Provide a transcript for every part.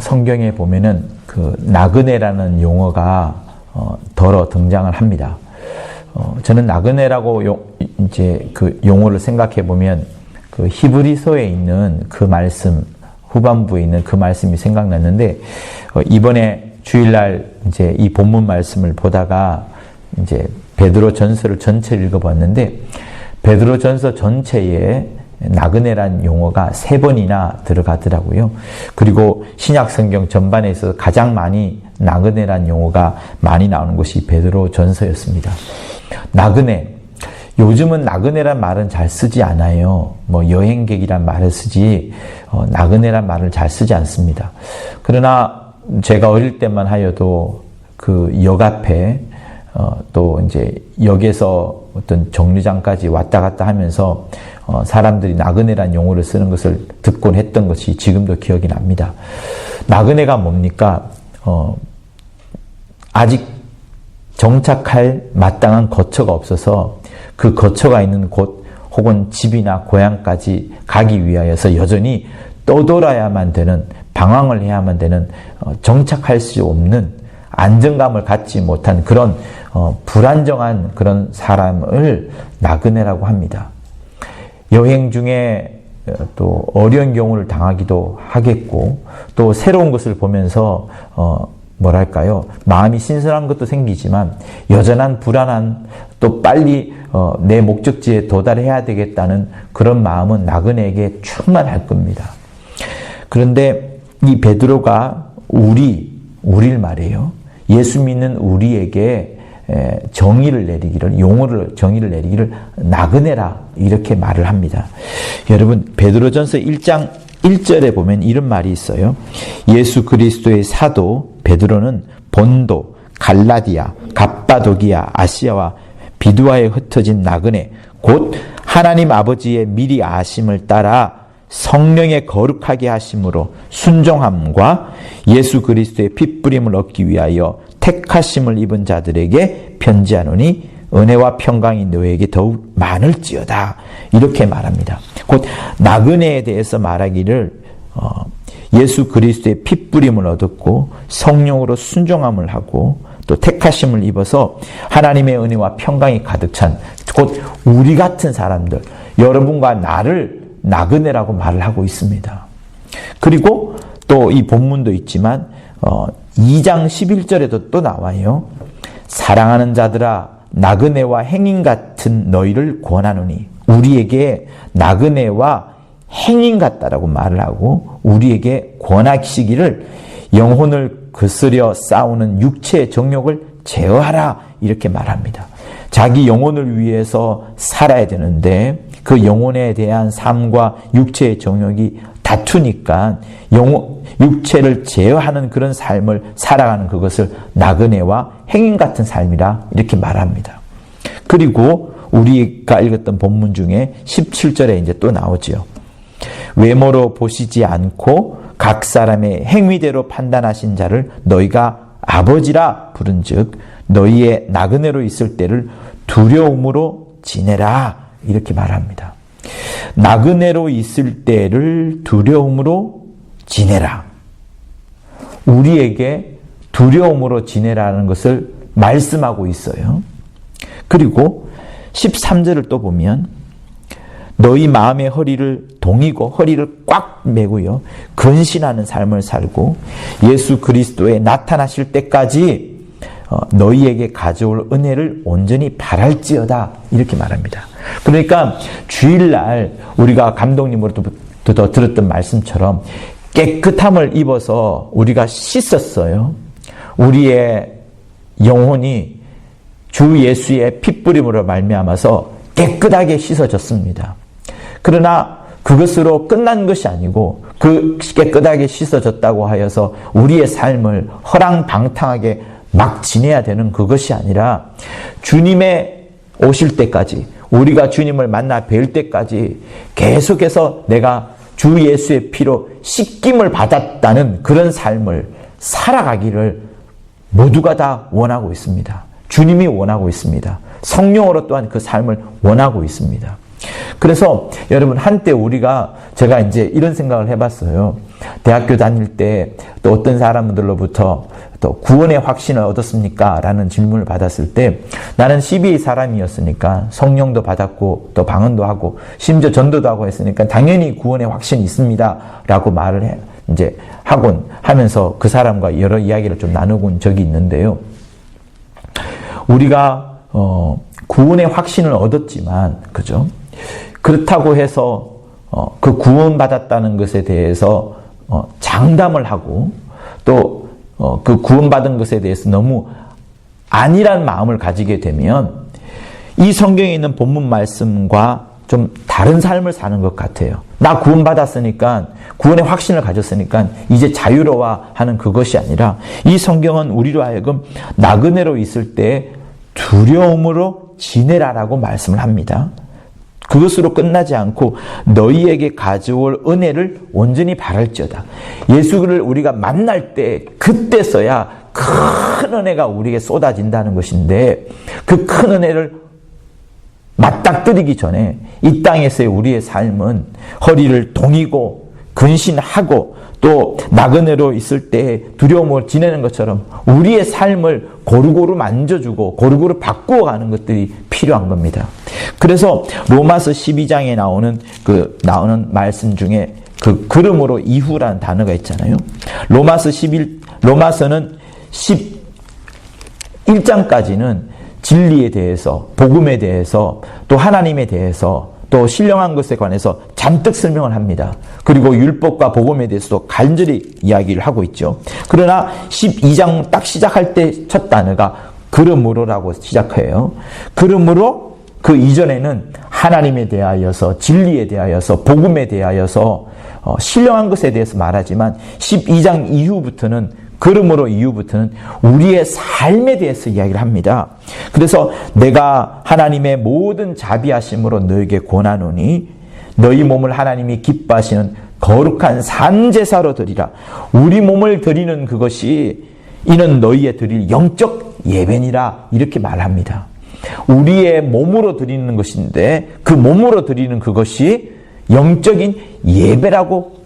성경에 보면은 그 나그네라는 용어가 덜어 등장을 합니다. 저는 나그네라고 이제 그 용어를 생각해 보면 그 히브리서에 있는 그 말씀, 후반부에 있는 그 말씀이 생각났는데, 이번에 주일날 이제 이 본문 말씀을 보다가 이제 베드로 전서를 전체를 읽어봤는데, 베드로 전서 전체에 나그네란 용어가 3번이나 들어가더라고요. 그리고 신약 성경 전반에 있어서 가장 많이 나그네란 용어가 많이 나오는 것이 베드로 전서였습니다. 나그네. 요즘은 나그네란 말은 잘 쓰지 않아요. 뭐 여행객이란 말을 쓰지 나그네란 말을 잘 쓰지 않습니다. 그러나 제가 어릴 때만 하여도 그 역 앞에 또 이제 역에서 어떤 정류장까지 왔다 갔다 하면서 사람들이 나그네란 용어를 쓰는 것을 듣곤 했던 것이 지금도 기억이 납니다. 나그네가 뭡니까? 아직 정착할 마땅한 거처가 없어서 그 거처가 있는 곳 혹은 집이나 고향까지 가기 위하여서 여전히 떠돌아야만 되는, 방황을 해야만 되는, 정착할 수 없는, 안정감을 갖지 못한 그런 불안정한 그런 사람을 나그네라고 합니다. 여행 중에 또 어려운 경우를 당하기도 하겠고, 또 새로운 것을 보면서 뭐랄까요, 마음이 신선한 것도 생기지만 여전한 불안한, 또 빨리 내 목적지에 도달해야 되겠다는 그런 마음은 나그네에게 충만할 겁니다. 그런데 이 베드로가 우리를 말해요. 예수 믿는 우리에게 정의를 내리기를, 정의를 내리기를 나그네라 이렇게 말을 합니다. 여러분, 베드로전서 1장 1절에 보면 이런 말이 있어요. 예수 그리스도의 사도 베드로는 본도, 갈라디아, 갑바도기아, 아시아와 비두아에 흩어진 나그네, 곧 하나님 아버지의 미리 아심을 따라 성령의 거룩하게 하심으로 순종함과 예수 그리스도의 핏부림을 얻기 위하여 택하심을 입은 자들에게 편지하노니 은혜와 평강이 너에게 더욱 많을지어다. 이렇게 말합니다. 곧 나그네에 대해서 말하기를 예수 그리스도의 핏부림을 얻었고 성령으로 순종함을 하고 또 택하심을 입어서 하나님의 은혜와 평강이 가득 찬 곧 우리 같은 사람들, 여러분과 나를 나그네라고 말을 하고 있습니다. 그리고 또 이 본문도 있지만 2장 11절에도 또 나와요. 사랑하는 자들아 나그네와 행인 같은 너희를 권하노니, 우리에게 나그네와 행인 같다라고 말을 하고 우리에게 권하시기를 영혼을 거스려 싸우는 육체의 정욕을 제어하라 이렇게 말합니다. 자기 영혼을 위해서 살아야 되는데 그 영혼에 대한 삶과 육체의 정욕이 다투니까 육체를 제어하는 그런 삶을 살아가는 그것을 나그네와 행인 같은 삶이라 이렇게 말합니다. 그리고 우리가 읽었던 본문 중에 17절에 이제 또 나오죠. 외모로 보시지 않고 각 사람의 행위대로 판단하신 자를 너희가 아버지라 부른즉 너희의 나그네로 있을 때를 두려움으로 지내라 이렇게 말합니다. 나그네로 있을 때를 두려움으로 지내라. 우리에게 두려움으로 지내라는 것을 말씀하고 있어요. 그리고 13절을 또 보면 너희 마음의 허리를 동이고 허리를 꽉 매고요. 근신하는 삶을 살고 예수 그리스도에 나타나실 때까지 너희에게 가져올 은혜를 온전히 바랄지어다 이렇게 말합니다. 그러니까 주일날 우리가 감독님으로부터 들었던 말씀처럼 깨끗함을 입어서 우리가 씻었어요. 우리의 영혼이 주 예수의 핏부림으로 말미암아서 깨끗하게 씻어졌습니다. 그러나 그것으로 끝난 것이 아니고 그 깨끗하게 씻어졌다고 하여서 우리의 삶을 허랑방탕하게 막 지내야 되는 그것이 아니라 주님의 오실 때까지, 우리가 주님을 만나 뵐 때까지 계속해서 내가 주 예수의 피로 씻김을 받았다는 그런 삶을 살아가기를 모두가 다 원하고 있습니다. 주님이 원하고 있습니다. 성령으로 또한 그 삶을 원하고 있습니다. 그래서 여러분 한때 제가 이제 이런 생각을 해봤어요. 대학교 다닐 때 또 어떤 사람들로부터 또 구원의 확신을 얻었습니까? 라는 질문을 받았을 때 나는 12의 사람이었으니까 성령도 받았고 또 방언도 하고 심지어 전도도 하고 했으니까 당연히 구원의 확신이 있습니다. 라고 말을 이제 하곤 하면서 그 사람과 여러 이야기를 좀 나누곤 적이 있는데요. 우리가 구원의 확신을 얻었지만, 그죠? 그렇다고 해서 그 구원받았다는 것에 대해서 장담을 하고 또 그 구원받은 것에 대해서 너무 아니란 마음을 가지게 되면 이 성경에 있는 본문 말씀과 좀 다른 삶을 사는 것 같아요. 나 구원받았으니까, 구원의 확신을 가졌으니까 이제 자유로워 하는 그것이 아니라 이 성경은 우리로 하여금 나그네로 있을 때 두려움으로 지내라라고 말씀을 합니다. 그것으로 끝나지 않고 너희에게 가져올 은혜를 온전히 바랄지어다. 예수를 우리가 만날 때 그때서야 큰 은혜가 우리에게 쏟아진다는 것인데 그 큰 은혜를 맞닥뜨리기 전에 이 땅에서의 우리의 삶은 허리를 동이고 근신하고 또 나그네로 있을 때 두려움을 지내는 것처럼 우리의 삶을 고루고루 만져주고 고루고루 바꾸어가는 것들이 필요한 겁니다. 그래서 로마서 12장에 나오는 말씀 중에 그 그러므로 이후라는 단어가 있잖아요. 로마서는 11장까지는 진리에 대해서, 복음에 대해서, 또 하나님에 대해서, 또 신령한 것에 관해서 잔뜩 설명을 합니다. 그리고 율법과 복음에 대해서도 간절히 이야기를 하고 있죠. 그러나 12장 딱 시작할 때 첫 단어가 그러므로라고 시작해요. 그러므로 그 이전에는 하나님에 대하여서, 진리에 대하여서, 복음에 대하여서 신령한 것에 대해서 말하지만 12장 이후부터는 그러므로 이후부터는 우리의 삶에 대해서 이야기를 합니다. 그래서 내가 하나님의 모든 자비하심으로 너에게 권하노니 너희 몸을 하나님이 기뻐하시는 거룩한 산제사로 드리라. 우리 몸을 드리는 그것이 이는 너희의 드릴 영적 예배니라 이렇게 말합니다. 우리의 몸으로 드리는 것인데 그 몸으로 드리는 그것이 영적인 예배라고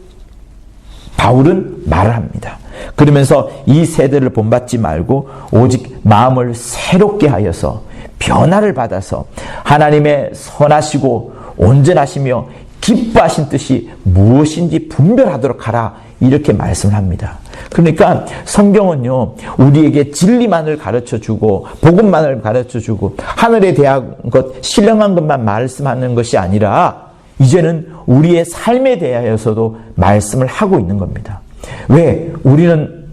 바울은 말을 합니다. 그러면서 이 세대를 본받지 말고 오직 마음을 새롭게 하여서 변화를 받아서 하나님의 선하시고 온전하시며 기뻐하신 뜻이 무엇인지 분별하도록 하라 이렇게 말씀을 합니다. 그러니까 성경은요 우리에게 진리만을 가르쳐주고 복음만을 가르쳐주고 하늘에 대한 것 신령한 것만 말씀하는 것이 아니라 이제는 우리의 삶에 대하여서도 말씀을 하고 있는 겁니다. 왜? 우리는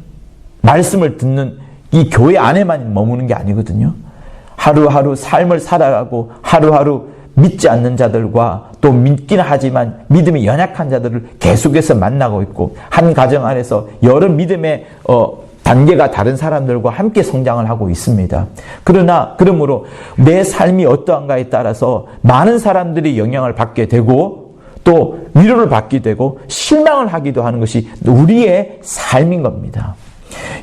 말씀을 듣는 이 교회 안에만 머무는 게 아니거든요. 하루하루 삶을 살아가고 하루하루 믿지 않는 자들과 또 믿기는 하지만 믿음이 연약한 자들을 계속해서 만나고 있고 한 가정 안에서 여러 믿음의 단계가 다른 사람들과 함께 성장을 하고 있습니다. 그러므로 내 삶이 어떠한가에 따라서 많은 사람들이 영향을 받게 되고 또 위로를 받게 되고 실망을 하기도 하는 것이 우리의 삶인 겁니다.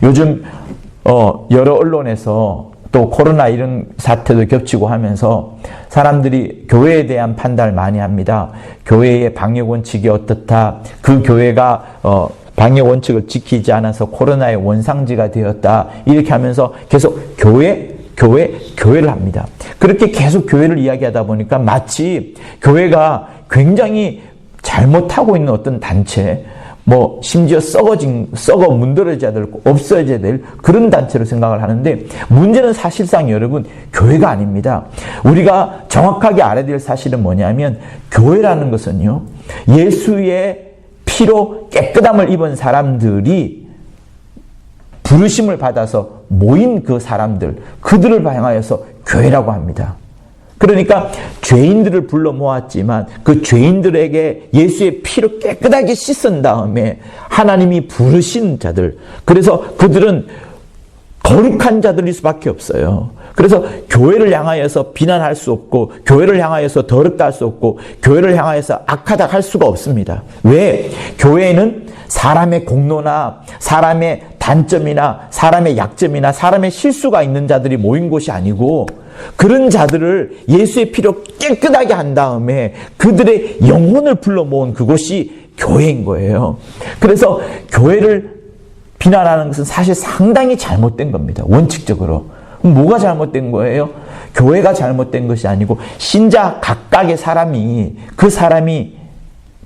요즘 여러 언론에서 또 코로나 이런 사태도 겹치고 하면서 사람들이 교회에 대한 판단을 많이 합니다. 교회의 방역 원칙이 어떻다. 그 교회가 방역 원칙을 지키지 않아서 코로나의 원상지가 되었다. 이렇게 하면서 계속 교회를 합니다. 그렇게 계속 교회를 이야기하다 보니까 마치 교회가 굉장히 잘못하고 있는 어떤 단체, 심지어 썩어 문드러져야 될, 없어져야 될 그런 단체로 생각을 하는데 문제는 사실상 여러분 교회가 아닙니다. 우리가 정확하게 알아야 될 사실은 뭐냐면 교회라는 것은요 예수의 피로 깨끗함을 입은 사람들이 부르심을 받아서 모인 그 사람들, 그들을 향하여서 교회라고 합니다. 그러니까 죄인들을 불러 모았지만 그 죄인들에게 예수의 피로 깨끗하게 씻은 다음에 하나님이 부르신 자들, 그래서 그들은 거룩한 자들일 수밖에 없어요. 그래서 교회를 향하여서 비난할 수 없고 교회를 향하여서 더럽다 할 수 없고 교회를 향하여서 악하다 할 수가 없습니다. 왜? 교회는 사람의 공로나 사람의 단점이나 사람의 약점이나 사람의 실수가 있는 자들이 모인 곳이 아니고 그런 자들을 예수의 피로 깨끗하게 한 다음에 그들의 영혼을 불러 모은 그곳이 교회인 거예요. 그래서 교회를 비난하는 것은 사실 상당히 잘못된 겁니다. 원칙적으로. 뭐가 잘못된 거예요? 교회가 잘못된 것이 아니고 신자 각각의 사람이 그 사람이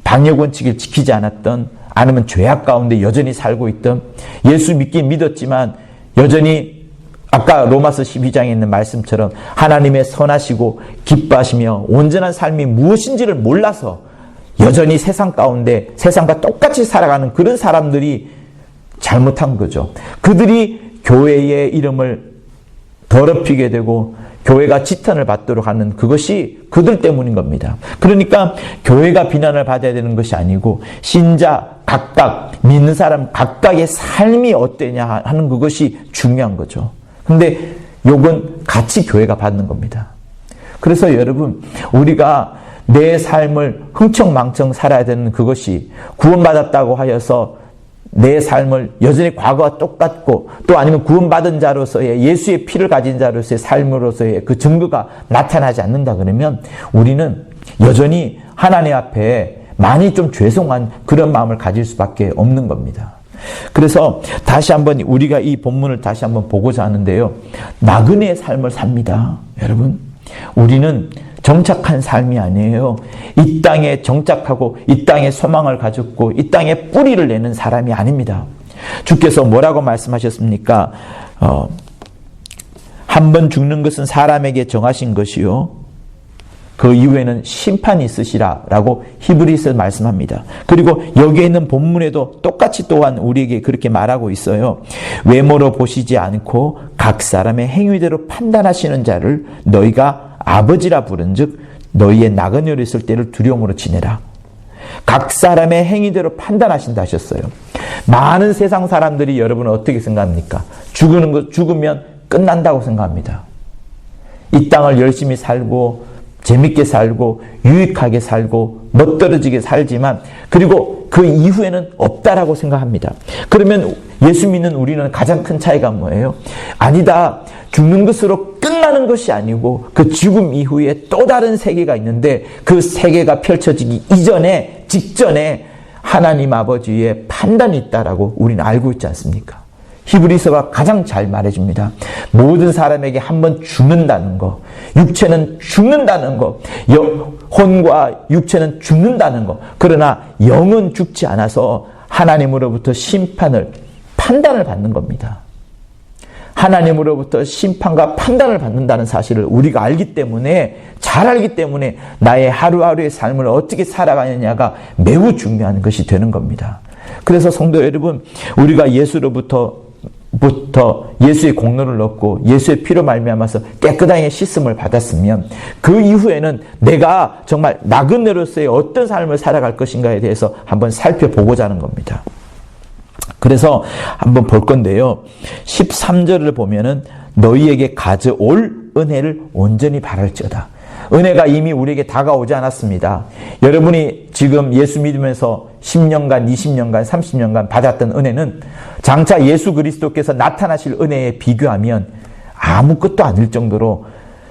방역 원칙을 지키지 않았던, 아니면 죄악 가운데 여전히 살고 있던, 예수 믿긴 믿었지만 여전히 아까 로마서 12장에 있는 말씀처럼 하나님의 선하시고 기뻐하시며 온전한 삶이 무엇인지를 몰라서 여전히 세상 가운데 세상과 똑같이 살아가는 그런 사람들이 잘못한 거죠. 그들이 교회의 이름을 더럽히게 되고 교회가 지탄을 받도록 하는 그것이 그들 때문인 겁니다. 그러니까 교회가 비난을 받아야 되는 것이 아니고 신자 각각, 믿는 사람 각각의 삶이 어때냐 하는 그것이 중요한 거죠. 근데 욕은 같이 교회가 받는 겁니다. 그래서 여러분, 우리가 내 삶을 흥청망청 살아야 되는 그것이 구원받았다고 하여서 내 삶을 여전히 과거와 똑같고, 또 아니면 구원받은 자로서의 예수의 피를 가진 자로서의 삶으로서의 그 증거가 나타나지 않는다 그러면 우리는 여전히 하나님 앞에 많이 좀 죄송한 그런 마음을 가질 수밖에 없는 겁니다. 그래서 다시 한번 우리가 이 본문을 다시 한번 보고자 하는데요. 나그네의 삶을 삽니다. 여러분, 우리는 정착한 삶이 아니에요. 이 땅에 정착하고 이 땅에 소망을 가졌고 이 땅에 뿌리를 내는 사람이 아닙니다. 주께서 뭐라고 말씀하셨습니까? 한 번 죽는 것은 사람에게 정하신 것이요, 그 이후에는 심판이 있으시라 라고 히브리서에 말씀합니다. 그리고 여기에 있는 본문에도 똑같이 또한 우리에게 그렇게 말하고 있어요. 외모로 보시지 않고 각 사람의 행위대로 판단하시는 자를 너희가 아버지라 부른즉 너희의 나그네로 있을 때를 두려움으로 지내라. 각 사람의 행위대로 판단하신다 하셨어요. 많은 세상 사람들이 여러분은 어떻게 생각합니까? 죽으면 끝난다고 생각합니다. 이 땅을 열심히 살고 재밌게 살고 유익하게 살고 멋들어지게 살지만 그리고 그 이후에는 없다라고 생각합니다. 그러면 예수 믿는 우리는 가장 큰 차이가 뭐예요? 아니다. 죽는 것으로 끝나는 것이 아니고 그 죽음 이후에 또 다른 세계가 있는데 그 세계가 펼쳐지기 이전에, 직전에 하나님 아버지의 판단이 있다라고 우리는 알고 있지 않습니까? 히브리서가 가장 잘 말해줍니다. 모든 사람에게 한번 죽는다는 거, 육체는 죽는다는 거, 혼과 육체는 죽는다는 거, 그러나 영은 죽지 않아서 하나님으로부터 판단을 받는 겁니다. 하나님으로부터 심판과 판단을 받는다는 사실을 우리가 알기 때문에, 잘 알기 때문에 나의 하루하루의 삶을 어떻게 살아가느냐가 매우 중요한 것이 되는 겁니다. 그래서 성도 여러분, 우리가 예수로부터 예수의 공로를 얻고 예수의 피로 말미암아서 깨끗하게 씻음을 받았으면 그 이후에는 내가 정말 나그네로서의 어떤 삶을 살아갈 것인가에 대해서 한번 살펴보고자 하는 겁니다. 그래서 한번 볼 건데요. 13절을 보면은 너희에게 가져올 은혜를 온전히 바랄지어다. 은혜가 이미 우리에게 다가오지 않았습니다. 여러분이 지금 예수 믿으면서 10년간, 20년간, 30년간 받았던 은혜는 장차 예수 그리스도께서 나타나실 은혜에 비교하면 아무것도 아닐 정도로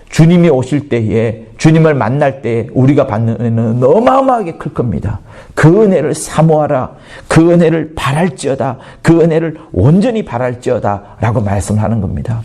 주님이 오실 때에, 주님을 만날 때에 우리가 받는 은혜는 어마어마하게 클 겁니다. 그 은혜를 사모하라. 그 은혜를 바랄지어다. 그 은혜를 온전히 바랄지어다 라고 말씀하는 겁니다.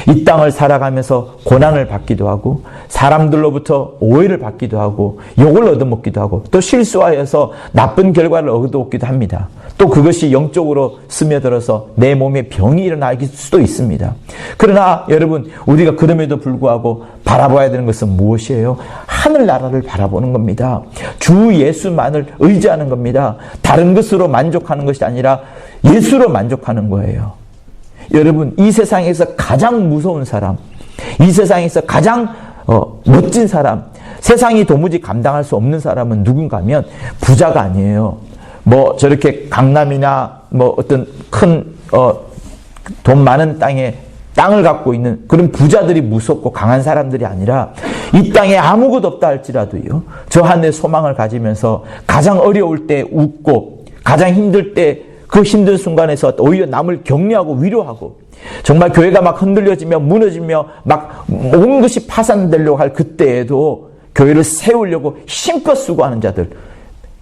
이 땅을 살아가면서 고난을 받기도 하고 사람들로부터 오해를 받기도 하고 욕을 얻어먹기도 하고 또 실수하여서 나쁜 결과를 얻어먹기도 합니다. 또 그것이 영적으로 스며들어서 내 몸에 병이 일어나기 수도 있습니다. 그러나 여러분, 우리가 그럼에도 불구하고 바라봐야 되는 것은 무엇이에요? 하늘나라를 바라보는 겁니다. 주 예수만을 의지하는 겁니다. 다른 것으로 만족하는 것이 아니라 예수로 만족하는 거예요. 여러분, 이 세상에서 가장 무서운 사람, 이 세상에서 가장 멋진 사람, 세상이 도무지 감당할 수 없는 사람은 누군가 하면 부자가 아니에요. 뭐 저렇게 강남이나 뭐 어떤 큰 돈 많은 땅을 갖고 있는 그런 부자들이 무섭고 강한 사람들이 아니라 이 땅에 아무것도 없다 할지라도요, 저 하늘의 소망을 가지면서 가장 어려울 때 웃고 가장 힘들 때 그 힘든 순간에서 오히려 남을 격려하고 위로하고 정말 교회가 막 흔들려지며 무너지며 막 온 것이 파산되려고 할 그때에도 교회를 세우려고 힘껏 수고하는 자들,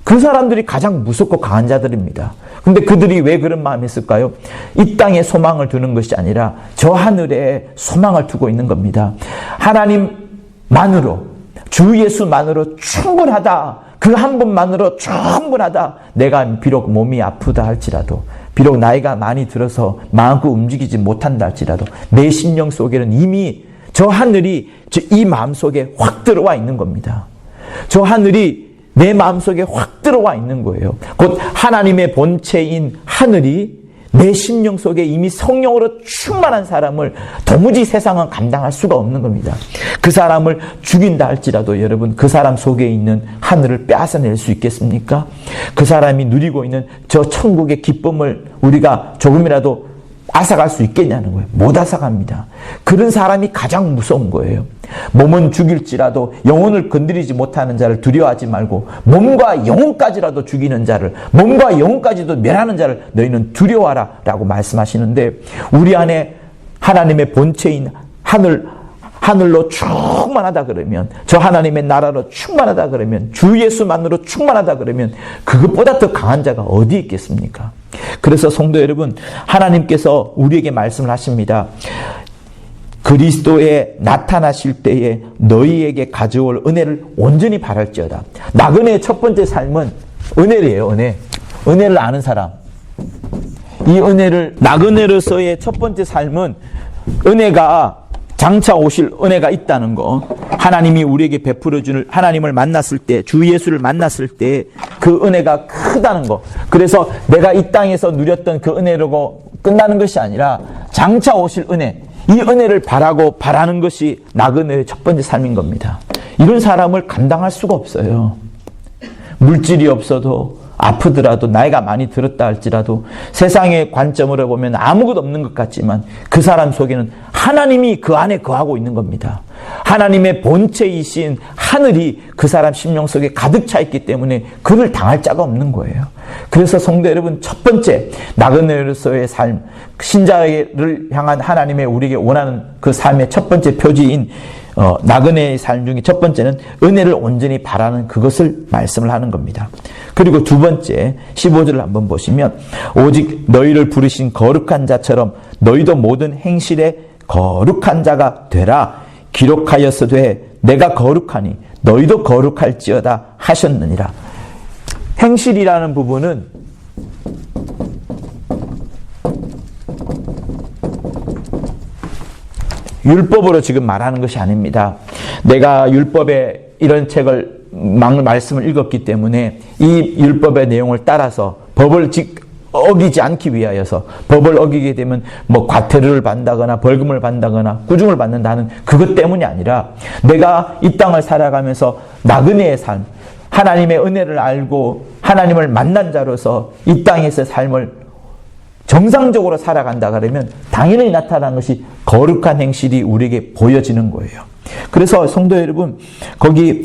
그 사람들이 가장 무섭고 강한 자들입니다. 근데 그들이 왜 그런 마음이 있을까요? 이 땅에 소망을 두는 것이 아니라 저 하늘에 소망을 두고 있는 겁니다. 하나님만으로, 주 예수만으로 충분하다. 그 한 분만으로 충분하다. 내가 비록 몸이 아프다 할지라도, 비록 나이가 많이 들어서 마음껏 움직이지 못한다 할지라도 내 심령 속에는 이미 저 하늘이 이 마음속에 확 들어와 있는 겁니다. 저 하늘이 내 마음속에 확 들어와 있는 거예요. 곧 하나님의 본체인 하늘이 내 심령 속에 이미 성령으로 충만한 사람을 도무지 세상은 감당할 수가 없는 겁니다. 그 사람을 죽인다 할지라도 여러분, 그 사람 속에 있는 하늘을 빼앗아낼 수 있겠습니까? 그 사람이 누리고 있는 저 천국의 기쁨을 우리가 조금이라도 앗아갈 수 있겠냐는 거예요. 못 앗아갑니다. 그런 사람이 가장 무서운 거예요. 몸은 죽일지라도 영혼을 건드리지 못하는 자를 두려워하지 말고 몸과 영혼까지라도 죽이는 자를, 몸과 영혼까지도 멸하는 자를 너희는 두려워하라 라고 말씀하시는데, 우리 안에 하나님의 본체인 하늘로 충만하다 그러면, 저 하나님의 나라로 충만하다 그러면, 주 예수만으로 충만하다 그러면 그것보다 더 강한 자가 어디 있겠습니까? 그래서 성도 여러분, 하나님께서 우리에게 말씀을 하십니다. 그리스도에 나타나실 때에 너희에게 가져올 은혜를 온전히 바랄지어다. 나그네의 첫 번째 삶은 은혜래요. 은혜를 아는 사람. 이 은혜를, 나그네로서의 첫 번째 삶은 은혜가, 장차 오실 은혜가 있다는 거, 하나님이 우리에게 베풀어주는, 하나님을 만났을 때, 주 예수를 만났을 때 그 은혜가 크다는 거. 그래서 내가 이 땅에서 누렸던 그 은혜로 끝나는 것이 아니라 장차 오실 은혜, 이 은혜를 바라는 것이 나그네의 첫 번째 삶인 겁니다. 이런 사람을 감당할 수가 없어요. 물질이 없어도, 아프더라도, 나이가 많이 들었다 할지라도, 세상의 관점으로 보면 아무것도 없는 것 같지만 그 사람 속에는 하나님이 그 안에 거하고 있는 겁니다. 하나님의 본체이신 하늘이 그 사람 심령 속에 가득 차 있기 때문에 그를 당할 자가 없는 거예요. 그래서 성도 여러분, 첫 번째 나그네로서의 삶, 신자를 향한 하나님의 우리에게 원하는 그 삶의 첫 번째 표지인 나그네의 삶 중에 첫 번째는 은혜를 온전히 바라는 그것을 말씀을 하는 겁니다. 그리고 두 번째 15절을 한번 보시면, 오직 너희를 부르신 거룩한 자처럼 너희도 모든 행실에 거룩한 자가 되라. 기록하였으되 내가 거룩하니 너희도 거룩할지어다 하셨느니라. 행실이라는 부분은 율법으로 지금 말하는 것이 아닙니다. 내가 율법의 이런 책을 말씀을 읽었기 때문에 이 율법의 내용을 따라서 법을 어기지 않기 위하여서, 법을 어기게 되면 과태료를 받는다거나 벌금을 받는다거나 꾸중을 받는다는 그것 때문이 아니라, 내가 이 땅을 살아가면서 나그네의 삶, 하나님의 은혜를 알고 하나님을 만난 자로서 이 땅에서 삶을 정상적으로 살아간다 그러면 당연히 나타나는 것이 거룩한 행실이 우리에게 보여지는 거예요. 그래서 성도 여러분, 거기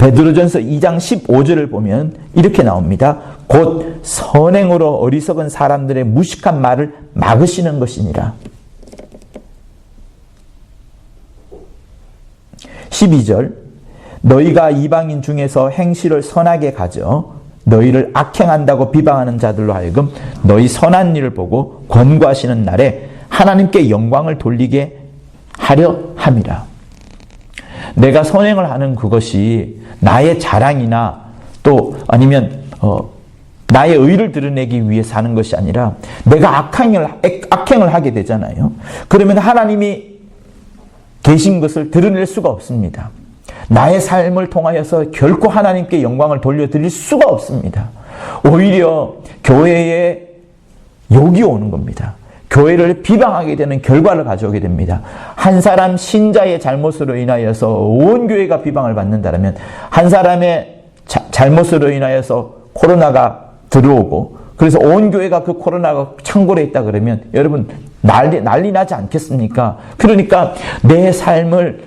베드로전서 2장 15절을 보면 이렇게 나옵니다. 곧 선행으로 어리석은 사람들의 무식한 말을 막으시는 것이니라. 12절, 너희가 이방인 중에서 행실을 선하게 가져 너희를 악행한다고 비방하는 자들로 하여금 너희 선한 일을 보고 권고하시는 날에 하나님께 영광을 돌리게 하려 함이라. 내가 선행을 하는 그것이 나의 자랑이나 또 아니면 나의 의를 드러내기 위해서 하는 것이 아니라, 내가 악행을 하게 되잖아요. 그러면 하나님이 계신 것을 드러낼 수가 없습니다. 나의 삶을 통하여서 결코 하나님께 영광을 돌려드릴 수가 없습니다. 오히려 교회에 욕이 오는 겁니다. 교회를 비방하게 되는 결과를 가져오게 됩니다. 한 사람 신자의 잘못으로 인하여서 온 교회가 비방을 받는다면, 한 사람의 잘못으로 인하여서 코로나가 들어오고, 그래서 온 교회가 그 코로나가 창궐해 있다 그러면 여러분 난리 나지 않겠습니까? 그러니까 내 삶을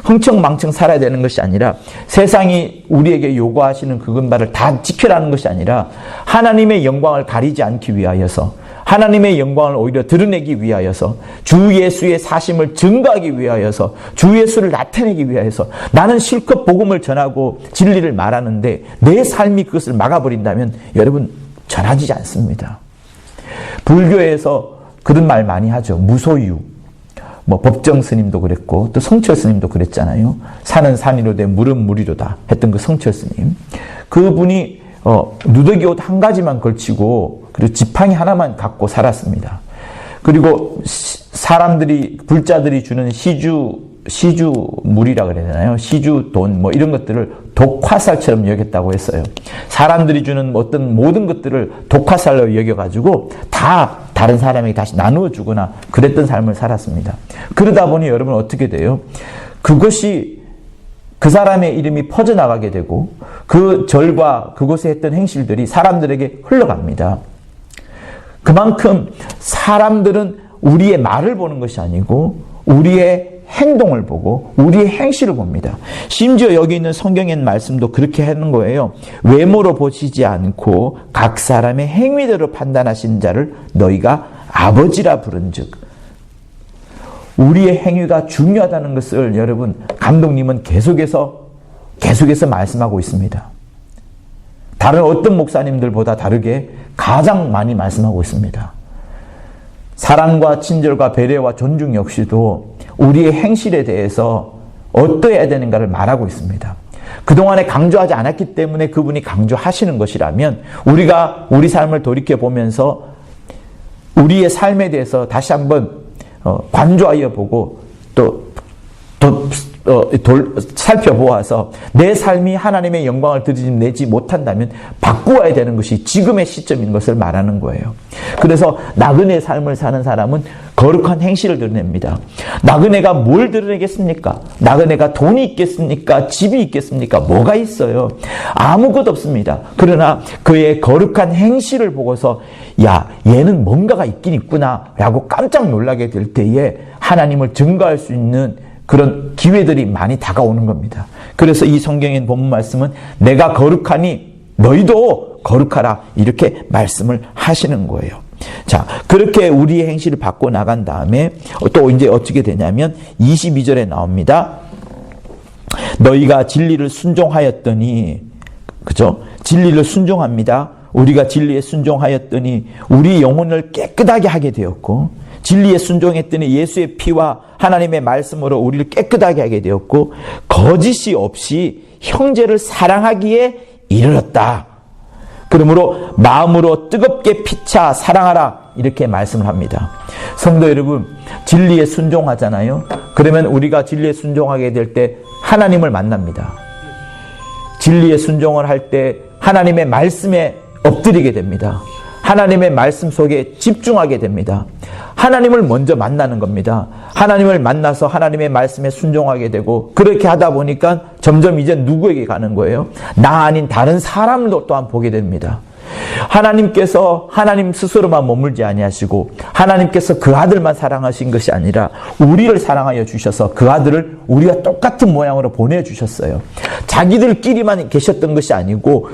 흥청망청 살아야 되는 것이 아니라, 세상이 우리에게 요구하시는 그것 말을 다 지켜라는 것이 아니라, 하나님의 영광을 가리지 않기 위하여서, 하나님의 영광을 오히려 드러내기 위하여서, 주 예수의 사심을 증거하기 위하여서, 주 예수를 나타내기 위하여서 나는 실컷 복음을 전하고 진리를 말하는데 내 삶이 그것을 막아버린다면 여러분 전하지 않습니다. 불교에서 그런 말 많이 하죠. 무소유. 법정 스님도 그랬고 또 성철 스님도 그랬잖아요. 산은 산이로되 물은 물이로다 했던 그 성철 스님. 그분이 누더기 옷 한 가지만 걸치고 그리고 지팡이 하나만 갖고 살았습니다. 그리고 사람들이 불자들이 주는 시주물이라 그래야 되나요? 시주돈 이런 것들을 독화살처럼 여겼다고 했어요. 사람들이 주는 어떤 모든 것들을 독화살로 여겨가지고 다 다른 사람에게 다시 나누어 주거나 그랬던 삶을 살았습니다. 그러다 보니 여러분 어떻게 돼요? 그것이 그 사람의 이름이 퍼져나가게 되고 그 절과 그곳에 했던 행실들이 사람들에게 흘러갑니다. 그만큼 사람들은 우리의 말을 보는 것이 아니고 우리의 행동을 보고 우리의 행실을 봅니다. 심지어 여기 있는 성경의 말씀도 그렇게 하는 거예요. 외모로 보시지 않고 각 사람의 행위대로 판단하신 자를 너희가 아버지라 부른즉. 우리의 행위가 중요하다는 것을 여러분 감독님은 계속해서 말씀하고 있습니다. 다른 어떤 목사님들보다 다르게 가장 많이 말씀하고 있습니다. 사랑과 친절과 배려와 존중 역시도 우리의 행실에 대해서 어떠해야 되는가를 말하고 있습니다. 그동안에 강조하지 않았기 때문에 그분이 강조하시는 것이라면 우리가 우리 삶을 돌이켜보면서 우리의 삶에 대해서 다시 한번 관조하여 보고 또 살펴보아서 내 삶이 하나님의 영광을 드러내지 못한다면 바꾸어야 되는 것이 지금의 시점인 것을 말하는 거예요. 그래서 나그네 삶을 사는 사람은 거룩한 행실을 드러냅니다. 나그네가 뭘 드러내겠습니까? 나그네가 돈이 있겠습니까? 집이 있겠습니까? 뭐가 있어요? 아무것도 없습니다. 그러나 그의 거룩한 행실을 보고서 야, 얘는 뭔가가 있긴 있구나 라고 깜짝 놀라게 될 때에 하나님을 증거할 수 있는 그런 기회들이 많이 다가오는 겁니다. 그래서 이 성경의 본문 말씀은 내가 거룩하니 너희도 거룩하라 이렇게 말씀을 하시는 거예요. 자, 그렇게 우리의 행실을 바꿔 나간 다음에 또 이제 어떻게 되냐면 22절에 나옵니다. 너희가 진리를 순종하였더니, 그죠? 진리를 순종합니다. 우리가 진리에 순종하였더니 우리 영혼을 깨끗하게 하게 되었고, 진리에 순종했더니 예수의 피와 하나님의 말씀으로 우리를 깨끗하게 하게 되었고, 거짓이 없이 형제를 사랑하기에 이르렀다. 그러므로 마음으로 뜨겁게 피차 사랑하라 이렇게 말씀을 합니다. 성도 여러분, 진리에 순종하잖아요. 그러면 우리가 진리에 순종하게 될 때 하나님을 만납니다. 진리에 순종을 할 때 하나님의 말씀에 엎드리게 됩니다. 하나님의 말씀 속에 집중하게 됩니다. 하나님을 먼저 만나는 겁니다. 하나님을 만나서 하나님의 말씀에 순종하게 되고, 그렇게 하다 보니까 점점 이제 누구에게 가는 거예요? 나 아닌 다른 사람도 또한 보게 됩니다. 하나님께서 하나님 스스로만 머물지 아니하시고 하나님께서 그 아들만 사랑하신 것이 아니라 우리를 사랑하여 주셔서 그 아들을 우리가 똑같은 모양으로 보내주셨어요. 자기들끼리만 계셨던 것이 아니고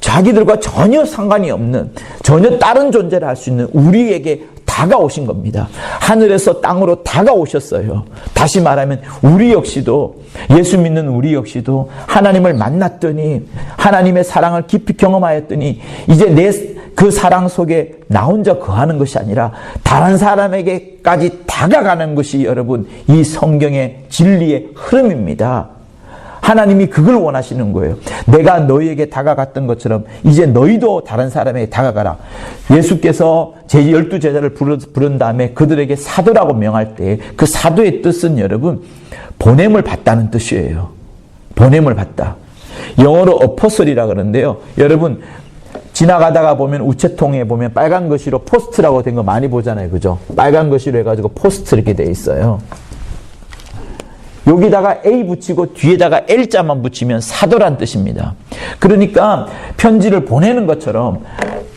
자기들과 전혀 상관이 없는, 전혀 다른 존재를 할 수 있는 우리에게 다가오신 겁니다. 하늘에서 땅으로 다가오셨어요. 다시 말하면 우리 역시도, 예수 믿는 우리 역시도 하나님을 만났더니, 하나님의 사랑을 깊이 경험하였더니 이제 내 그 사랑 속에 나 혼자 거하는 것이 아니라 다른 사람에게까지 다가가는 것이 여러분 이 성경의 진리의 흐름입니다. 하나님이 그걸 원하시는 거예요. 내가 너희에게 다가갔던 것처럼 이제 너희도 다른 사람에게 다가가라. 예수께서 제 12제자를 부른 다음에 그들에게 사도라고 명할 때 그 사도의 뜻은 여러분 보냄을 받다는 뜻이에요. 보냄을 받다. 영어로 어퍼설이라 그러는데요. 여러분 지나가다가 보면 우체통에 보면 빨간 글씨로 포스트라고 된 거 많이 보잖아요. 그죠? 빨간 글씨로 해가지고 포스트 이렇게 돼 있어요. 여기다가 A 붙이고 뒤에다가 L자만 붙이면 사도란 뜻입니다. 그러니까 편지를 보내는 것처럼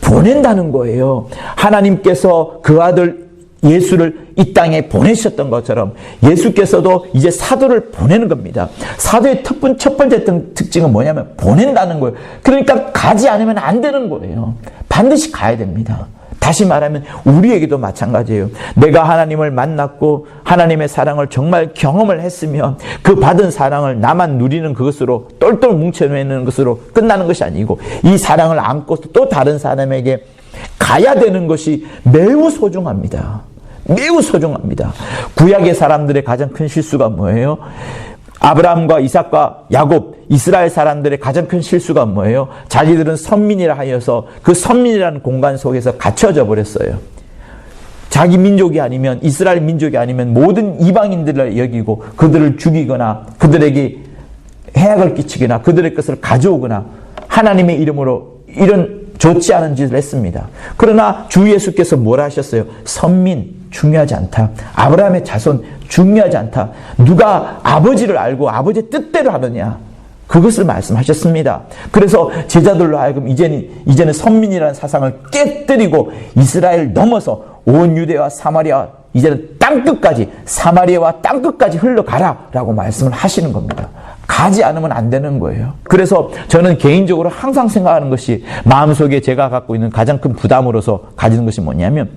보낸다는 거예요. 하나님께서 그 아들 예수를 이 땅에 보내셨던 것처럼 예수께서도 이제 사도를 보내는 겁니다. 사도의 첫 번째 특징은 뭐냐면 보낸다는 거예요. 그러니까 가지 않으면 안 되는 거예요. 반드시 가야 됩니다. 다시 말하면 우리에게도 마찬가지예요. 내가 하나님을 만났고 하나님의 사랑을 정말 경험을 했으면 그 받은 사랑을 나만 누리는 그것으로 똘똘 뭉쳐내는 것으로 끝나는 것이 아니고 이 사랑을 안고 또 다른 사람에게 가야 되는 것이 매우 소중합니다. 매우 소중합니다. 구약의 사람들의 가장 큰 실수가 뭐예요? 아브라함과 이삭과 야곱, 이스라엘 사람들의 가장 큰 실수가 뭐예요? 자기들은 선민이라 하여서 그 선민이라는 공간 속에서 갇혀져 버렸어요. 자기 민족이 아니면, 이스라엘 민족이 아니면 모든 이방인들을 여기고 그들을 죽이거나 그들에게 해악을 끼치거나 그들의 것을 가져오거나 하나님의 이름으로 이런 좋지 않은 짓을 했습니다. 그러나 주 예수께서 뭐라 하셨어요? 선민 중요하지 않다. 아브라함의 자손 중요하지 않다. 누가 아버지를 알고 아버지의 뜻대로 하느냐. 그것을 말씀하셨습니다. 그래서 제자들로 하여금 이제는 선민이라는 사상을 깨뜨리고 이스라엘 넘어서 온 유대와 사마리아, 이제는 땅끝까지, 사마리아와 땅끝까지 흘러가라 라고 말씀을 하시는 겁니다. 가지 않으면 안 되는 거예요. 그래서 저는 개인적으로 항상 생각하는 것이, 마음속에 제가 갖고 있는 가장 큰 부담으로서 가지는 것이 뭐냐면,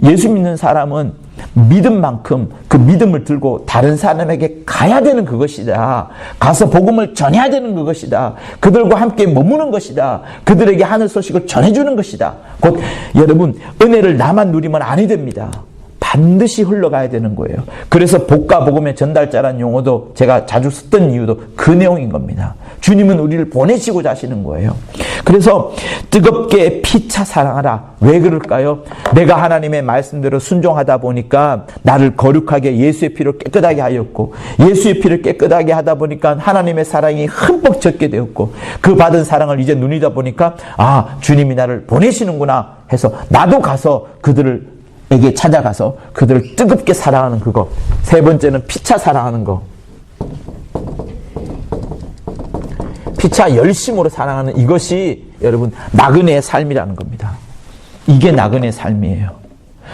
예수 믿는 사람은 믿은 만큼 그 믿음을 들고 다른 사람에게 가야 되는 그것이다. 가서 복음을 전해야 되는 그것이다. 그들과 함께 머무는 것이다. 그들에게 하늘 소식을 전해주는 것이다. 곧 여러분, 은혜를 나만 누리면 아니 됩니다. 반드시 흘러가야 되는 거예요. 그래서 복과 복음의 전달자라는 용어도 제가 자주 썼던 이유도 그 내용인 겁니다. 주님은 우리를 보내시고자 하시는 거예요. 그래서 뜨겁게 피차 사랑하라. 왜 그럴까요? 내가 하나님의 말씀대로 순종하다 보니까 나를 거룩하게 예수의 피로 깨끗하게 하였고, 예수의 피를 깨끗하게 하다 보니까 하나님의 사랑이 흠뻑 젖게 되었고, 그 받은 사랑을 이제 누리다 보니까 아, 주님이 나를 보내시는구나 해서 나도 가서 그들에게 찾아가서 그들을 뜨겁게 사랑하는 그거. 세 번째는 피차 사랑하는 거. 피차 열심으로 사랑하는 이것이 여러분 나그네의 삶이라는 겁니다. 이게 나그네의 삶이에요.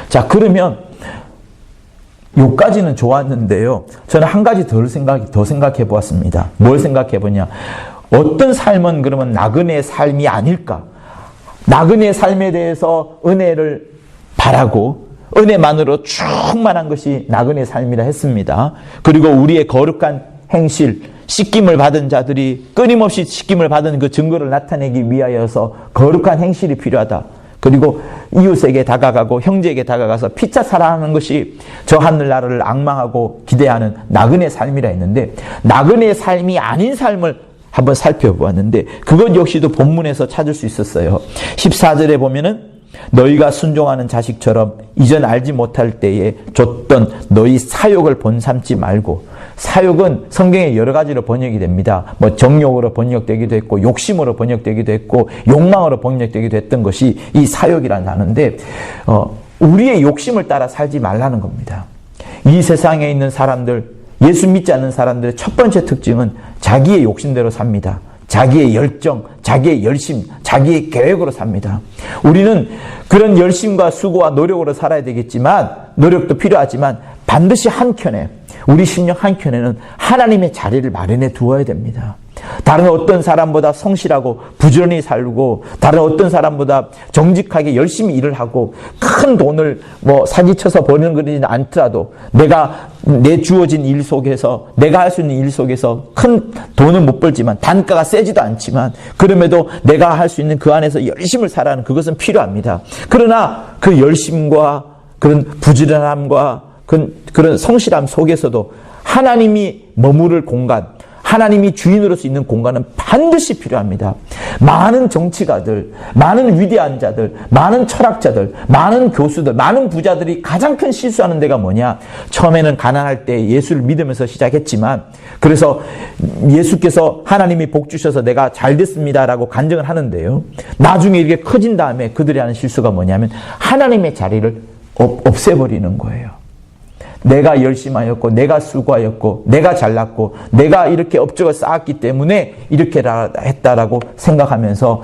자, 그러면 요까지는 좋았는데요. 저는 한 가지 더 생각해 보았습니다. 뭘 생각해 보냐? 어떤 삶은 그러면 나그네의 삶이 아닐까? 나그네의 삶에 대해서 은혜를 바라고 은혜만으로 충만한 것이 나그네의 삶이라 했습니다. 그리고 우리의 거룩한 행실, 씻김을 받은 자들이 끊임없이 씻김을 받은 그 증거를 나타내기 위하여서 거룩한 행실이 필요하다. 그리고 이웃에게 다가가고 형제에게 다가가서 피차 사랑하는 것이 저 하늘나라를 앙망하고 기대하는 나그네의 삶이라 했는데, 나그네의 삶이 아닌 삶을 한번 살펴보았는데 그것 역시도 본문에서 찾을 수 있었어요. 14절에 보면은 너희가 순종하는 자식처럼 이전 알지 못할 때에 줬던 너희 사욕을 본삼지 말고. 사욕은 성경에 여러 가지로 번역이 됩니다. 뭐 정욕으로 번역되기도 했고, 욕심으로 번역되기도 했고, 욕망으로 번역되기도 했던 것이 이 사욕이라는 단어인데, 우리의 욕심을 따라 살지 말라는 겁니다. 이 세상에 있는 사람들, 예수 믿지 않는 사람들의 첫 번째 특징은 자기의 욕심대로 삽니다. 자기의 열정, 자기의 열심, 자기의 계획으로 삽니다. 우리는 그런 열심과 수고와 노력으로 살아야 되겠지만, 노력도 필요하지만 반드시 한켠에, 우리 심령 한켠에는 하나님의 자리를 마련해 두어야 됩니다. 다른 어떤 사람보다 성실하고 부지런히 살고, 다른 어떤 사람보다 정직하게 열심히 일을 하고 큰 돈을 사기쳐서 버는 것이지 않더라도 내 주어진 일 속에서, 내가 할 수 있는 일 속에서 큰 돈은 못 벌지만, 단가가 세지도 않지만 그럼에도 내가 할 수 있는 그 안에서 열심을 살아가는 그것은 필요합니다. 그러나 그 열심과 그런 부지런함과 그런 성실함 속에서도 하나님이 머무를 공간, 하나님이 주인으로서 있는 공간은 반드시 필요합니다. 많은 정치가들, 많은 위대한 자들, 많은 철학자들, 많은 교수들, 많은 부자들이 가장 큰 실수하는 데가 뭐냐? 처음에는 가난할 때 예수를 믿으면서 시작했지만, 그래서 예수께서 하나님이 복 주셔서 내가 잘 됐습니다라고 간증을 하는데요. 나중에 이렇게 커진 다음에 그들이 하는 실수가 뭐냐면 하나님의 자리를 없애버리는 거예요. 내가 열심하였고, 내가 수고하였고, 내가 잘났고, 내가 이렇게 업적을 쌓았기 때문에 이렇게 했다라고 생각하면서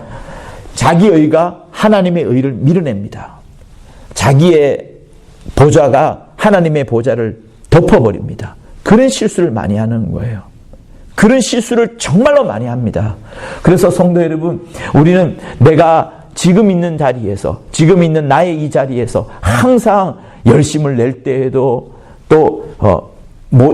자기 의가 하나님의 의를 밀어냅니다. 자기의 보좌가 하나님의 보좌를 덮어버립니다. 그런 실수를 많이 하는 거예요. 그런 실수를 정말로 많이 합니다. 그래서 성도 여러분, 우리는 내가 지금 있는 자리에서, 지금 있는 나의 이 자리에서 항상 열심을 낼 때에도 또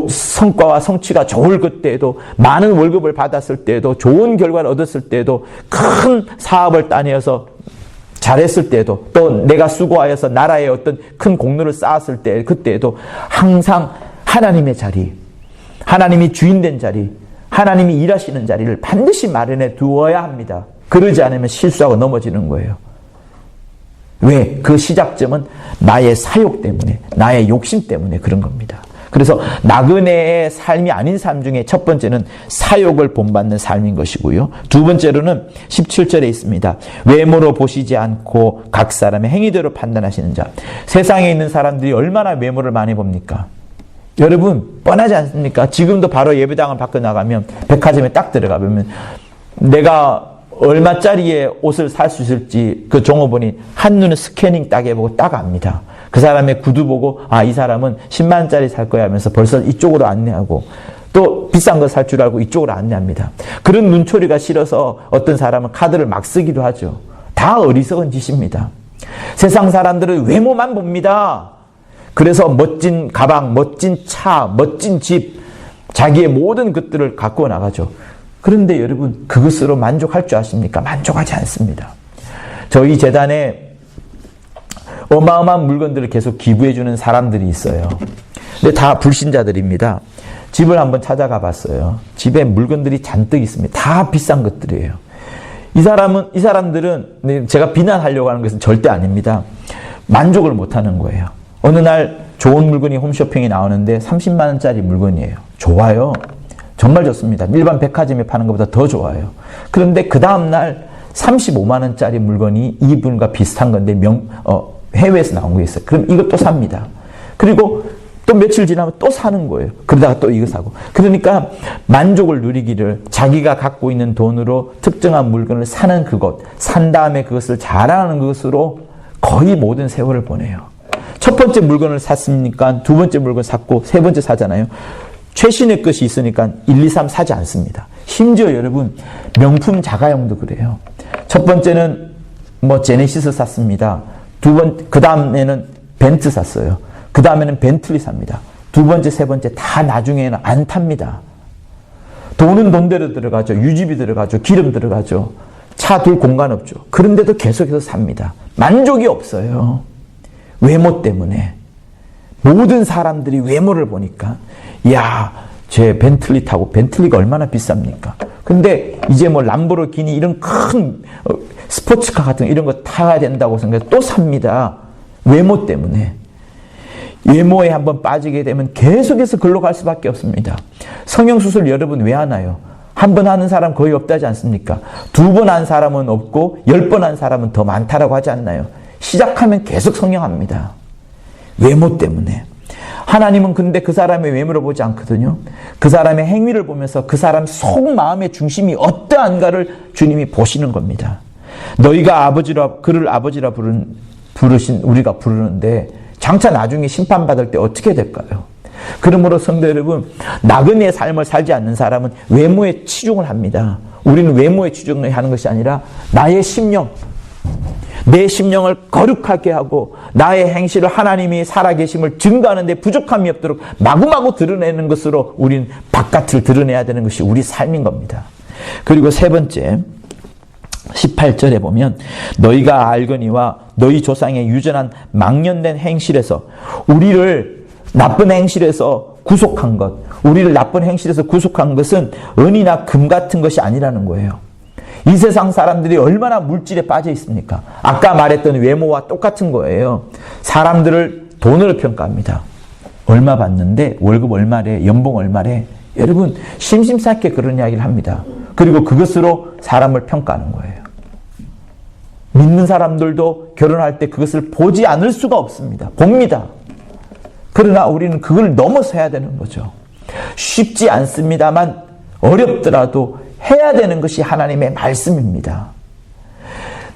성과와 성취가 좋을 그때에도, 많은 월급을 받았을 때에도, 좋은 결과를 얻었을 때에도, 큰 사업을 따내어서 잘했을 때에도, 또 내가 수고하여서 나라에 어떤 큰 공로를 쌓았을 때, 그때에도 항상 하나님의 자리, 하나님이 주인된 자리, 하나님이 일하시는 자리를 반드시 마련해 두어야 합니다. 그러지 않으면 실수하고 넘어지는 거예요. 왜? 그 시작점은 나의 사욕 때문에, 나의 욕심 때문에 그런 겁니다. 그래서 나그네의 삶이 아닌 삶 중에 첫 번째는 사욕을 본받는 삶인 것이고요. 두 번째로는 17절에 있습니다. 외모로 보시지 않고 각 사람의 행위대로 판단하시는 자. 세상에 있는 사람들이 얼마나 외모를 많이 봅니까? 여러분 뻔하지 않습니까? 지금도 바로 예배당을 밖에 나가면 백화점에 딱 들어가보면 내가 얼마짜리의 옷을 살 수 있을지 그 종업원이 한눈에 스캐닝 딱 해보고 딱 압니다. 그 사람의 구두 보고 이 사람은 10만 원짜리 살 거야 하면서 벌써 이쪽으로 안내하고, 또 비싼 거 살 줄 알고 이쪽으로 안내합니다. 그런 눈초리가 싫어서 어떤 사람은 카드를 막 쓰기도 하죠. 다 어리석은 짓입니다. 세상 사람들은 외모만 봅니다. 그래서 멋진 가방, 멋진 차, 멋진 집, 자기의 모든 것들을 갖고 나가죠. 그런데 여러분 그것으로 만족할 줄 아십니까? 만족하지 않습니다. 저희 재단에 어마어마한 물건들을 계속 기부해 주는 사람들이 있어요. 근데 다 불신자들입니다. 집을 한번 찾아가 봤어요. 집에 물건들이 잔뜩 있습니다. 다 비싼 것들이에요. 이 사람들은 제가 비난하려고 하는 것은 절대 아닙니다. 만족을 못 하는 거예요. 어느 날 좋은 물건이 홈쇼핑에 나오는데 30만 원짜리 물건이에요. 좋아요. 정말 좋습니다. 일반 백화점에 파는 것보다 더 좋아요. 그런데 그 다음날 35만 원짜리 물건이 이분과 비슷한 건데 해외에서 나온 게 있어요. 그럼 이것도 삽니다. 그리고 또 며칠 지나면 또 사는 거예요. 그러다가 또 이거 사고. 그러니까 만족을 누리기를, 자기가 갖고 있는 돈으로 특정한 물건을 사는 그것, 산 다음에 그것을 자랑하는 것으로 거의 모든 세월을 보내요. 첫 번째 물건을 샀으니까 두 번째 물건 샀고 세 번째 사잖아요. 최신의 것이 있으니까 1, 2, 3 사지 않습니다. 심지어 여러분 명품 자가용도 그래요. 첫 번째는 제네시스 샀습니다. 그 다음에는 벤츠 샀어요. 그 다음에는 벤틀리 삽니다. 두 번째, 세 번째 다 나중에는 안 탑니다. 돈은 돈대로 들어가죠. 유지비 들어가죠. 기름 들어가죠. 차 둘 공간 없죠. 그런데도 계속해서 삽니다. 만족이 없어요. 외모 때문에. 모든 사람들이 외모를 보니까 제 벤틀리 타고, 벤틀리가 얼마나 비쌉니까? 근데 이제 람보르기니 이런 큰 스포츠카 같은 이런 거 타야 된다고 생각해서 또 삽니다. 외모 때문에. 외모에 한번 빠지게 되면 계속해서 글로 갈 수밖에 없습니다. 성형수술 여러분 왜 하나요? 한 번 하는 사람 거의 없다지 않습니까? 두 번 한 사람은 없고 10번 한 사람은 더 많다라고 하지 않나요? 시작하면 계속 성형합니다. 외모 때문에. 하나님은 근데 그 사람의 외모를 보지 않거든요. 그 사람의 행위를 보면서 그 사람 속마음의 중심이 어떠한가를 주님이 보시는 겁니다. 너희가 그를 아버지라 부르신 우리가 부르는데 장차 나중에 심판받을 때 어떻게 될까요? 그러므로 성도 여러분, 나그네의 삶을 살지 않는 사람은 외모에 치중을 합니다. 우리는 외모에 치중을 하는 것이 아니라 나의 심령, 내 심령을 거룩하게 하고 나의 행실을 하나님이 살아계심을 증거하는 데 부족함이 없도록 마구마구 드러내는 것으로 우리는 바깥을 드러내야 되는 것이 우리 삶인 겁니다. 그리고 세 번째 18절에 보면 너희가 알거니와 너희 조상의 유전한 망년된 행실에서 우리를 나쁜 행실에서 구속한 것, 우리를 나쁜 행실에서 구속한 것은 은이나 금 같은 것이 아니라는 거예요. 이 세상 사람들이 얼마나 물질에 빠져 있습니까? 아까 말했던 외모와 똑같은 거예요. 사람들을 돈으로 평가합니다. 얼마 받는데, 월급 얼마래, 연봉 얼마래. 여러분 심심찮게 그런 이야기를 합니다. 그리고 그것으로 사람을 평가하는 거예요. 믿는 사람들도 결혼할 때 그것을 보지 않을 수가 없습니다. 봅니다. 그러나 우리는 그걸 넘어서야 되는 거죠. 쉽지 않습니다만 어렵더라도 해야 되는 것이 하나님의 말씀입니다.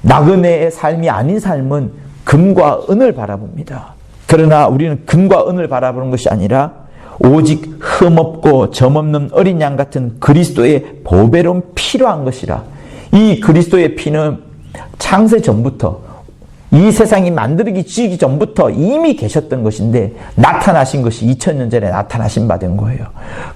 나그네의 삶이 아닌 삶은 금과 은을 바라봅니다. 그러나 우리는 금과 은을 바라보는 것이 아니라 오직 흠없고 점없는 어린 양 같은 그리스도의 보배로운 피로 한 것이라. 이 그리스도의 피는 창세 전부터 이 세상이 만들기 지기 전부터 이미 계셨던 것인데 나타나신 것이 2000년 전에 나타나신 바 된 거예요.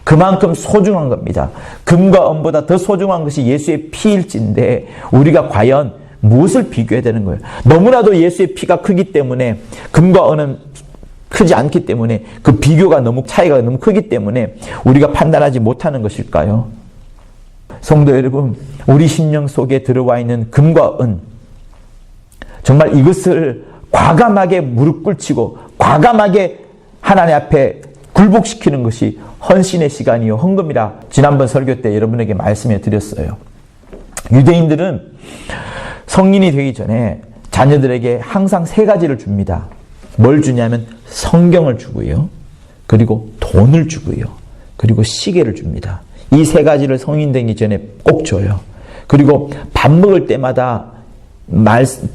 그만큼 소중한 겁니다. 금과 은보다 더 소중한 것이 예수의 피일진데 우리가 과연 무엇을 비교해야 되는 거예요? 너무나도 예수의 피가 크기 때문에 금과 은은 크지 않기 때문에 그 비교가 차이가 너무 크기 때문에 우리가 판단하지 못하는 것일까요? 성도 여러분, 우리 심령 속에 들어와 있는 금과 은, 정말 이것을 과감하게 무릎 꿇치고 과감하게 하나님 앞에 굴복시키는 것이 헌신의 시간이요 헌금이라 지난번 설교 때 여러분에게 말씀해 드렸어요. 유대인들은 성인이 되기 전에 자녀들에게 항상 3가지를 줍니다. 뭘 주냐면 성경을 주고요, 그리고 돈을 주고요, 그리고 시계를 줍니다. 이 3가지를 성인 되기 전에 꼭 줘요. 그리고 밥 먹을 때마다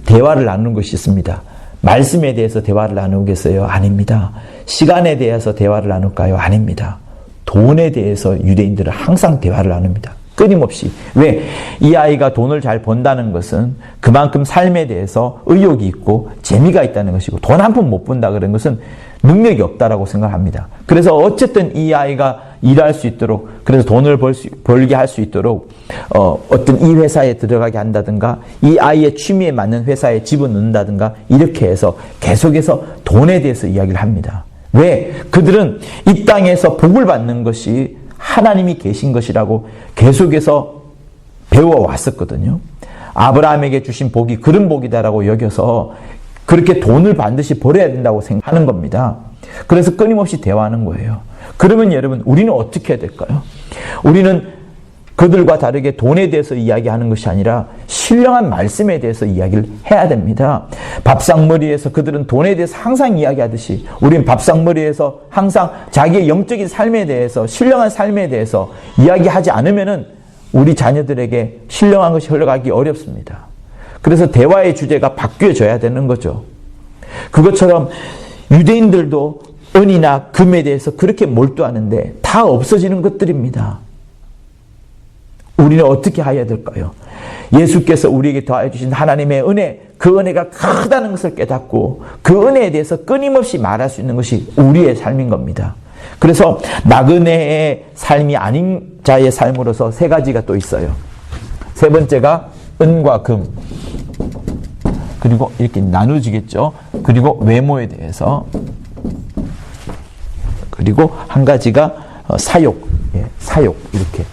대화를 나누는 것이 있습니다. 말씀에 대해서 대화를 나누겠어요? 아닙니다. 시간에 대해서 대화를 나눌까요? 아닙니다. 돈에 대해서 유대인들은 항상 대화를 나눕니다. 끊임없이. 왜? 이 아이가 돈을 잘 번다는 것은 그만큼 삶에 대해서 의욕이 있고 재미가 있다는 것이고, 돈 한 푼 못 번다 그런 것은 능력이 없다라고 생각합니다. 그래서 어쨌든 이 아이가 일할 수 있도록, 그래서 돈을 벌게 할 수 있도록 어떤 이 회사에 들어가게 한다든가, 이 아이의 취미에 맞는 회사에 집어넣는다든가, 이렇게 해서 계속해서 돈에 대해서 이야기를 합니다. 왜? 그들은 이 땅에서 복을 받는 것이 하나님이 계신 것이라고 계속해서 배워왔었거든요. 아브라함에게 주신 복이 그런 복이다라고 여겨서 그렇게 돈을 반드시 벌어야 된다고 생각하는 겁니다. 그래서 끊임없이 대화하는 거예요. 그러면 여러분, 우리는 어떻게 해야 될까요? 우리는 그들과 다르게 돈에 대해서 이야기하는 것이 아니라 신령한 말씀에 대해서 이야기를 해야 됩니다. 밥상머리에서 그들은 돈에 대해서 항상 이야기하듯이 우리는 밥상머리에서 항상 자기의 영적인 삶에 대해서, 신령한 삶에 대해서 이야기하지 않으면은 우리 자녀들에게 신령한 것이 흘러가기 어렵습니다. 그래서 대화의 주제가 바뀌어져야 되는 거죠. 그것처럼 유대인들도 은이나 금에 대해서 그렇게 몰두하는데 다 없어지는 것들입니다. 우리는 어떻게 해야 될까요? 예수께서 우리에게 더하여 주신 하나님의 은혜, 그 은혜가 크다는 것을 깨닫고 그 은혜에 대해서 끊임없이 말할 수 있는 것이 우리의 삶인 겁니다. 그래서 나그네의 삶이 아닌 자의 삶으로서 3가지가 또 있어요. 3번째가 은과 금, 그리고 이렇게 나누어지겠죠. 그리고 외모에 대해서, 그리고 한 가지가 사욕, 사욕, 이렇게.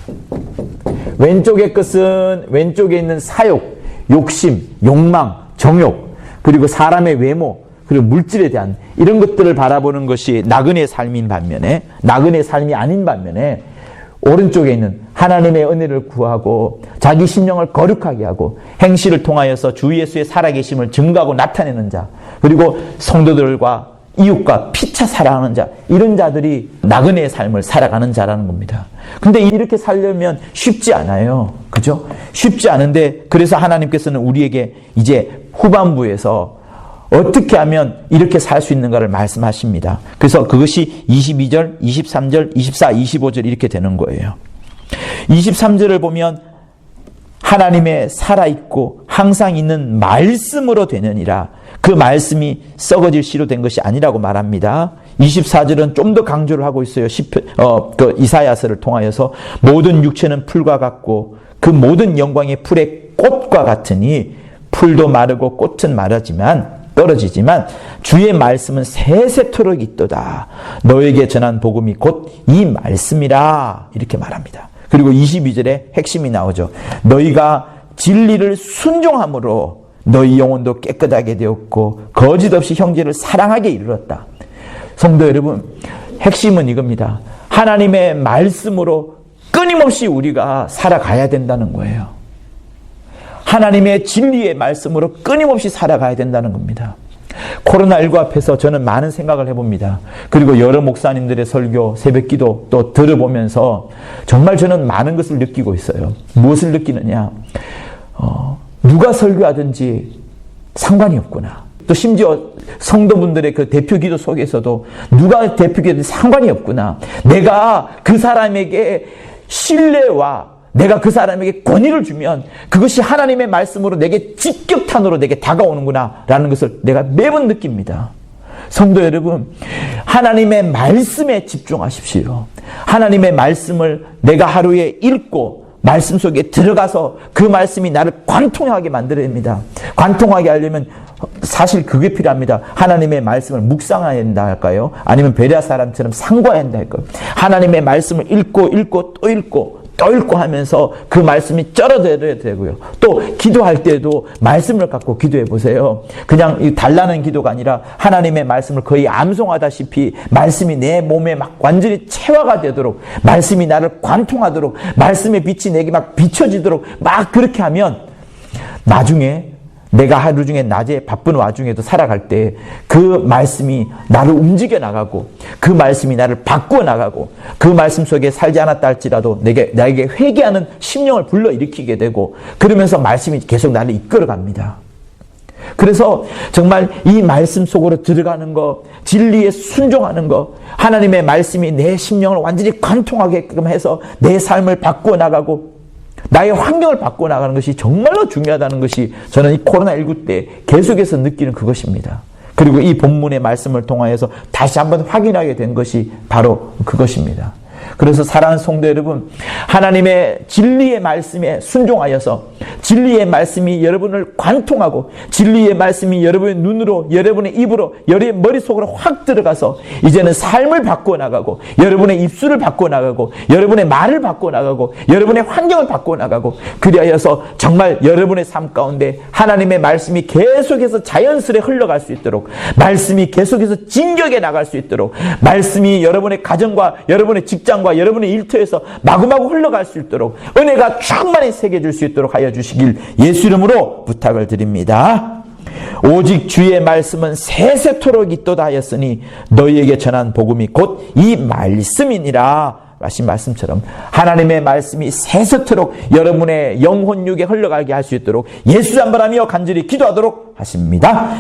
왼쪽의 것은 왼쪽에 있는 사욕, 욕심, 욕망, 정욕, 그리고 사람의 외모, 그리고 물질에 대한 이런 것들을 바라보는 것이 나그네의 삶인 반면에, 나그네의 삶이 아닌 반면에 오른쪽에 있는 하나님의 은혜를 구하고 자기 심령을 거룩하게 하고 행실을 통하여서 주 예수의 살아계심을 증거하고 나타내는 자, 그리고 성도들과 이웃과 피차 사랑하는 자, 이런 자들이 나그네의 삶을 살아가는 자라는 겁니다. 근데 이렇게 살려면 쉽지 않아요. 그죠? 쉽지 않은데, 그래서 하나님께서는 우리에게 이제 후반부에서 어떻게 하면 이렇게 살 수 있는가를 말씀하십니다. 그래서 그것이 22절, 23절, 24, 25절 이렇게 되는 거예요. 23절을 보면 하나님의 살아있고 항상 있는 말씀으로 되느니라. 그 말씀이 썩어질 씨로 된 것이 아니라고 말합니다. 24절은 좀 더 강조를 하고 있어요. 이사야서를 통하여서 모든 육체는 풀과 같고 그 모든 영광의 풀의 꽃과 같으니 풀도 마르고 꽃은 떨어지지만 주의 말씀은 세세토록 있도다. 너에게 전한 복음이 곧 이 말씀이라. 이렇게 말합니다. 그리고 22절에 핵심이 나오죠. 너희가 진리를 순종함으로 너희 영혼도 깨끗하게 되었고 거짓 없이 형제를 사랑하게 이르렀다. 성도 여러분, 핵심은 이겁니다. 하나님의 말씀으로 끊임없이 우리가 살아가야 된다는 거예요. 하나님의 진리의 말씀으로 끊임없이 살아가야 된다는 겁니다. 코로나19 앞에서 저는 많은 생각을 해봅니다. 그리고 여러 목사님들의 설교, 새벽기도 또 들어보면서 정말 저는 많은 것을 느끼고 있어요. 무엇을 느끼느냐? 누가 설교하든지 상관이 없구나. 또 심지어 성도분들의 그 대표기도 속에서도 누가 대표기도든지 상관이 없구나. 내가 그 사람에게 신뢰와 내가 그 사람에게 권위를 주면 그것이 하나님의 말씀으로 내게 직격탄으로 내게 다가오는구나 라는 것을 내가 매번 느낍니다. 성도 여러분, 하나님의 말씀에 집중하십시오. 하나님의 말씀을 내가 하루에 읽고 말씀 속에 들어가서 그 말씀이 나를 관통하게 만들어야 합니다. 관통하게 하려면 사실 그게 필요합니다. 하나님의 말씀을 묵상해야 한다 할까요? 아니면 베레아 사람처럼 상고해야 한다 할까요? 하나님의 말씀을 읽고 또 읽고 하면서 그 말씀이 쩔어들어야 되고요. 또 기도할 때도 말씀을 갖고 기도해 보세요. 그냥 달라는 기도가 아니라 하나님의 말씀을 거의 암송하다시피 말씀이 내 몸에 막 완전히 체화가 되도록, 말씀이 나를 관통하도록, 말씀의 빛이 내게 막 비춰지도록 막 그렇게 하면 나중에 내가 하루 중에 낮에 바쁜 와중에도 살아갈 때 그 말씀이 나를 움직여 나가고 그 말씀이 나를 바꾸어 나가고 그 말씀 속에 살지 않았다 할지라도 나에게 회개하는 심령을 불러일으키게 되고 그러면서 말씀이 계속 나를 이끌어 갑니다. 그래서 정말 이 말씀 속으로 들어가는 거, 진리에 순종하는 거, 하나님의 말씀이 내 심령을 완전히 관통하게끔 해서 내 삶을 바꾸어 나가고 나의 환경을 바꿔 나가는 것이 정말로 중요하다는 것이 저는 이 코로나19 때 계속해서 느끼는 그것입니다. 그리고 이 본문의 말씀을 통하여서 다시 한번 확인하게 된 것이 바로 그것입니다. 그래서 사랑하는 성도 여러분, 하나님의 진리의 말씀에 순종하여서 진리의 말씀이 여러분을 관통하고 진리의 말씀이 여러분의 눈으로, 여러분의 입으로, 여러분의 머릿속으로 확 들어가서 이제는 삶을 바꾸어 나가고 여러분의 입술을 바꾸어 나가고 여러분의 말을 바꾸어 나가고 여러분의 환경을 바꾸어 나가고 그리하여서 정말 여러분의 삶 가운데 하나님의 말씀이 계속해서 자연스레 흘러갈 수 있도록, 말씀이 계속해서 진격해 나갈 수 있도록, 말씀이 여러분의 가정과 여러분의 직장과 여러분의 일터에서 마구마구 흘러갈 수 있도록 은혜가 충만히 새겨질 수 있도록 하여 주시길 예수 이름으로 부탁을 드립니다. 오직 주의 말씀은 세세토록 있도다 하였으니 너희에게 전한 복음이 곧 이 말씀이니라. 하신 말씀처럼 하나님의 말씀이 세세토록 여러분의 영혼육에 흘러가게 할 수 있도록 예수 한번하며 간절히 기도하도록 하십니다.